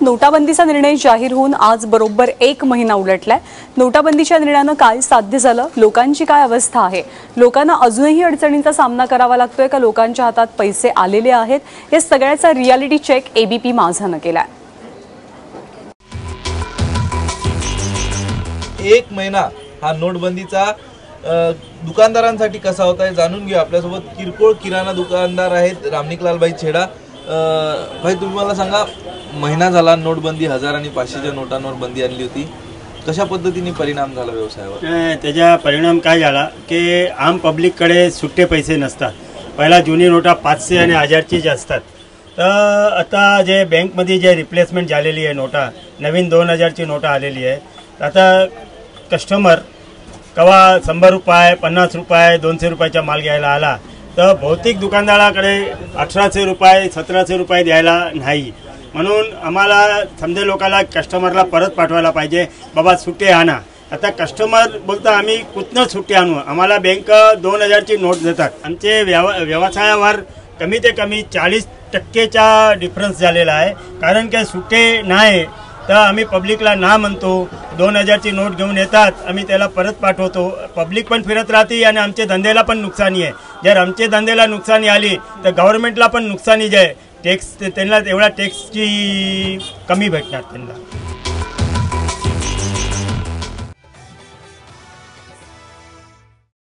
नोटाबंदीचा निर्णय जाहीर होऊन आज बरोबर 1 महिना उलटलाय। नोटाबंदीच्या निर्णयाने काय साध्य झालं, लोकांची काय अवस्था आहे, लोकांना अजूनही अडचणींचा सामना करावा लागतोय का लोकांच्या हातात पैसे आलेले आहेत, हे सगळ्याचा रियालिटी चेक एबीपी माझानं केलाय। 1 महिना हा नोटबंदीचा दुकानदारांसाठी कसा होता है जाणून घेऊ। आपल्यासोबत किरकोळ किराणा दुकानदार आहेत रामनिकलालभाई छेडा। भाई तुम्ही मला सांगा, महिना झाला नोटबंदी, 1000 आणि 500च्या नोटांवर बंदी आणली होती, कशा पद्धतीने परिणाम झाला व्यवसायावर? त्याचा परिणाम काय झाला की आम पब्लिककडे सुट्टे पैसे नसतात। पहिला जुनी नोटा 500 आणि 1000ची असतात, तर आता जे बँकमध्ये जे रिप्लेसमेंट झालेली आहे नोटा, नवीन 2000ची नोटा आलेली आहे। आता कस्टमर कवा 100 रुपये 50 रुपये 200 रुपयाचा माल घ्यायला आला तर भौतिक दुकानदाराकडे 1800 रुपये 1700 रुपये द्यायला नाही, म्हणून आम्हाला समजे लोकांना कस्टमरला परत पाठवायला पाहिजे, बाबा सुट्टे आणा। आता कस्टमर बोलता आम्ही कुठनं सुट्टे आणू, आम्हाला बँक 2000ची नोट देतात। आमचे व्यवसायावर कमी ते कमी 40% डिफरन्स झालेला आहे, कारण की सुट्टे नाही तर आम्ही पब्लिकला ना म्हणतो, 2000ची नोट घेऊन येतात, आम्ही त्याला परत पाठवतो, पब्लिक पण फिरत राहते आणि आमचे धंद्याला पण नुकसानी आहे। जर आमचे धंद्याला नुकसानी आली तर गव्हर्नमेंटला पण नुकसानी आहे, टॅक्स त्यांना एवढा टॅक्सची कमी भेटणार त्यांना।